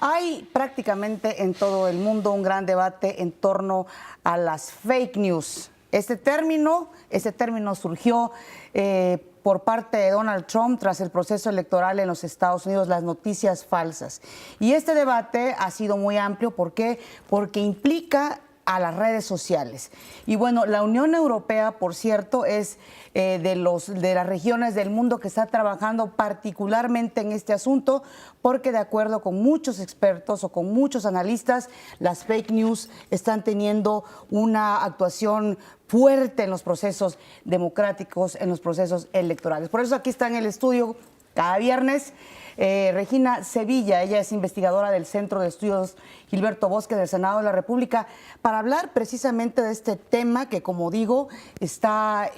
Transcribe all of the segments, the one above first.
Hay prácticamente en todo el mundo un gran debate en torno a las fake news. Este término surgió por parte de Donald Trump tras el proceso electoral en los Estados Unidos, las noticias falsas. Y este debate ha sido muy amplio. ¿Por qué? Porque implica a las redes sociales. Y bueno, la Unión Europea, por cierto, es de las regiones del mundo que está trabajando particularmente en este asunto, porque de acuerdo con muchos expertos o con muchos analistas, las fake news están teniendo una actuación fuerte en los procesos democráticos, en los procesos electorales. Por eso aquí está en el estudio cada viernes Regina Sevilla. Ella es investigadora del Centro de Estudios Gilberto Bosque del Senado de la República, para hablar precisamente de este tema que, como digo, está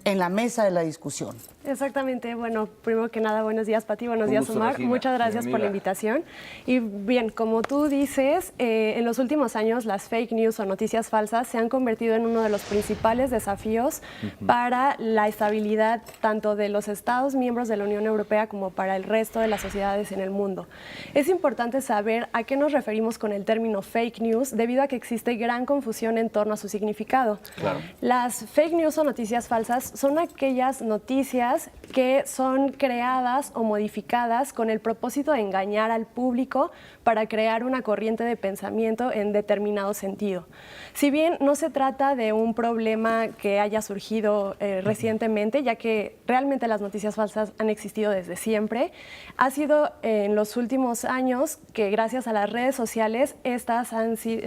en la mesa de la discusión. Exactamente. Bueno, primero que nada, buenos días, Pati, buenos días, Omar. Regina. Muchas gracias por la invitación. Y bien, como tú dices, en los últimos años las fake news o noticias falsas se han convertido en uno de los principales desafíos para la estabilidad tanto de los Estados miembros de la Unión Europea como para el resto de las sociedades en el mundo. Es importante saber a qué nos referimos con el término fake news, debido a que existe gran confusión en torno a su significado. Claro. Las fake news o noticias falsas son aquellas noticias que son creadas o modificadas con el propósito de engañar al público para crear una corriente de pensamiento en determinado sentido. Si bien no se trata de un problema que haya surgido recientemente, ya que realmente las noticias falsas han existido desde siempre, ha sido en los últimos años que gracias a las redes sociales estas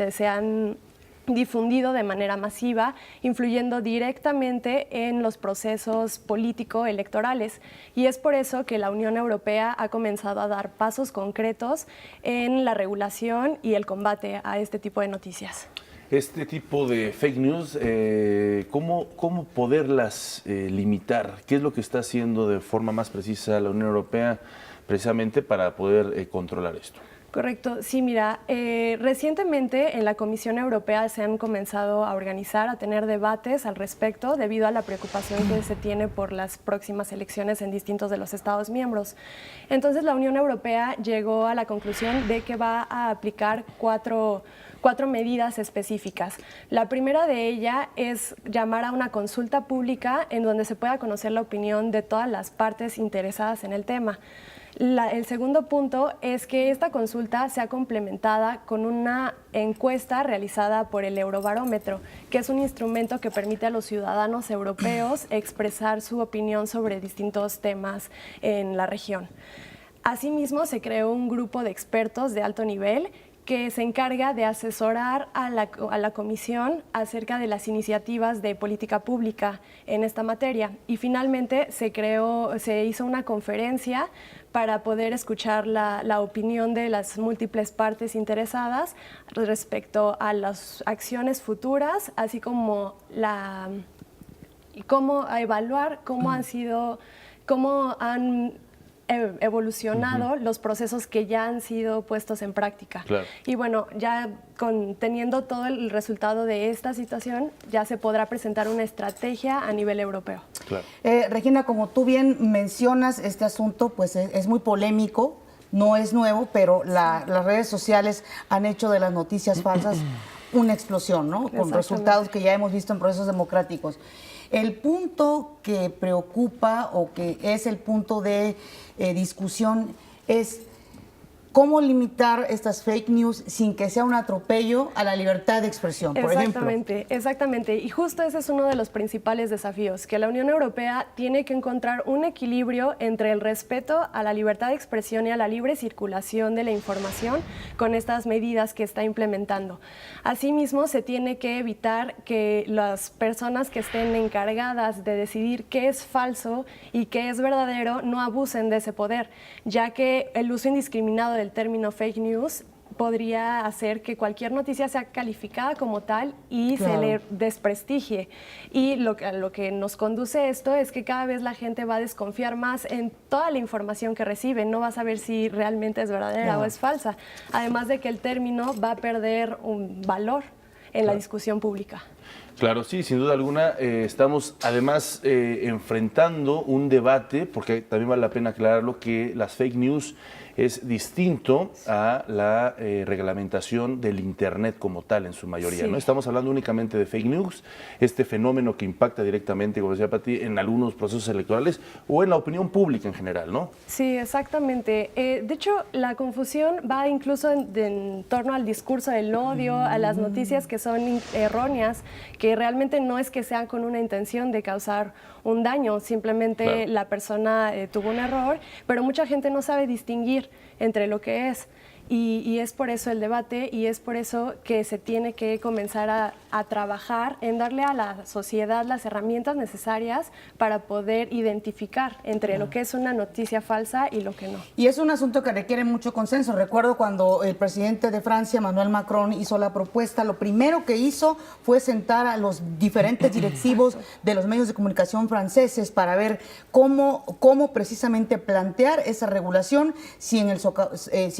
se han difundido de manera masiva, influyendo directamente en los procesos político-electorales. Y es por eso que la Unión Europea ha comenzado a dar pasos concretos en la regulación y el combate a este tipo de noticias. Este tipo de fake news, ¿cómo poderlas limitar? ¿Qué es lo que está haciendo de forma más precisa la Unión Europea precisamente para poder controlar esto? Correcto, sí, mira, recientemente en la Comisión Europea se han comenzado a organizar, a tener debates al respecto debido a la preocupación que se tiene por las próximas elecciones en distintos de los Estados miembros. Entonces la Unión Europea llegó a la conclusión de que va a aplicar cuatro medidas específicas. La primera de ellas es llamar a una consulta pública en donde se pueda conocer la opinión de todas las partes interesadas en el tema. El segundo punto es que esta consulta sea complementada con una encuesta realizada por el Eurobarómetro, que es un instrumento que permite a los ciudadanos europeos expresar su opinión sobre distintos temas en la región. Asimismo, se creó un grupo de expertos de alto nivel que se encarga de asesorar a la Comisión acerca de las iniciativas de política pública en esta materia. Y finalmente se hizo una conferencia para poder escuchar la opinión de las múltiples partes interesadas respecto a las acciones futuras, así como cómo evaluar cómo han evolucionado los procesos que ya han sido puestos en práctica. Claro. Y bueno, ya teniendo todo el resultado de esta situación, ya se podrá presentar una estrategia a nivel europeo. Claro. Regina, como tú bien mencionas, este asunto pues es muy polémico, no es nuevo, pero las redes sociales han hecho de las noticias falsas una explosión, ¿no? Con resultados que ya hemos visto en procesos democráticos. El punto que preocupa o que es el punto de discusión es cómo limitar estas fake news sin que sea un atropello a la libertad de expresión, por ejemplo. Exactamente. Y justo ese es uno de los principales desafíos, que la Unión Europea tiene que encontrar un equilibrio entre el respeto a la libertad de expresión y a la libre circulación de la información con estas medidas que está implementando. Asimismo, se tiene que evitar que las personas que estén encargadas de decidir qué es falso y qué es verdadero no abusen de ese poder, ya que el uso indiscriminado del término fake news podría hacer que cualquier noticia sea calificada como tal y se le desprestigie. Y lo que nos conduce esto es que cada vez la gente va a desconfiar más en toda la información que recibe, no va a saber si realmente es verdadera o es falsa, además de que el término va a perder un valor en la discusión pública. Claro, sí, sin duda alguna. Estamos además enfrentando un debate, porque también vale la pena aclararlo, que las fake news es distinto a la reglamentación del Internet como tal en su mayoría. Sí. ¿No? Estamos hablando únicamente de fake news, este fenómeno que impacta directamente, como decía Pati, en algunos procesos electorales o en la opinión pública en general, ¿no? Sí, exactamente. De hecho, la confusión va incluso en torno al discurso del odio, a las noticias que son erróneas, que realmente no es que sean con una intención de causar un daño, simplemente Claro. la persona tuvo un error, pero mucha gente no sabe distinguir entre lo que es. Y es por eso el debate y es por eso que se tiene que comenzar a trabajar en darle a la sociedad las herramientas necesarias para poder identificar entre lo que es una noticia falsa y lo que no. Y es un asunto que requiere mucho consenso. Recuerdo cuando el presidente de Francia, Emmanuel Macron, hizo la propuesta, lo primero que hizo fue sentar a los diferentes directivos de los medios de comunicación franceses para ver cómo precisamente plantear esa regulación sin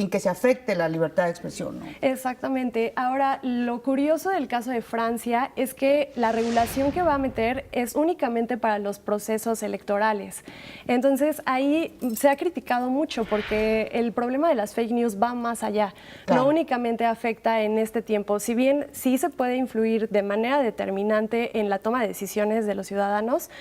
que se afecte la libertad de expresión, ¿no? Exactamente. Ahora, lo curioso del caso de Francia es que la regulación que va a meter es únicamente para los procesos electorales. Entonces, ahí se ha criticado mucho porque el problema de las fake news va más allá. Claro. No únicamente afecta en este tiempo. Si bien sí se puede influir de manera determinante en la toma de decisiones de los ciudadanos,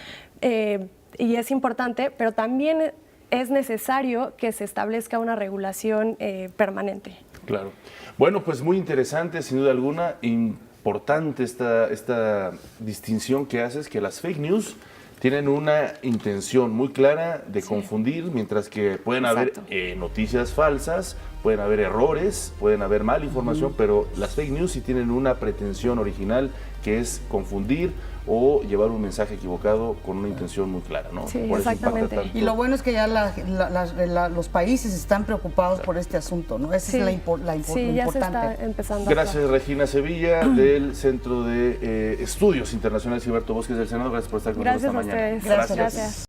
y es importante, pero también es necesario que se establezca una regulación permanente. Claro. Bueno, pues muy interesante, sin duda alguna, importante esta distinción que haces, que las fake news tienen una intención muy clara de confundir, mientras que pueden haber noticias falsas, pueden haber errores, pueden haber mala información, pero las fake news sí tienen una pretensión original que es confundir o llevar un mensaje equivocado con una intención muy clara, ¿no? Sí, Por eso impacta exactamente. tanto. Y lo bueno es que ya los países están preocupados por este asunto, ¿no? Esa es la importante. Sí, ya se está empezando. Gracias, Regina Sevilla, del Centro de Estudios Internacionales Gilberto Bosques del Senado. Gracias por estar con nosotros esta mañana. Gracias a ustedes. Gracias.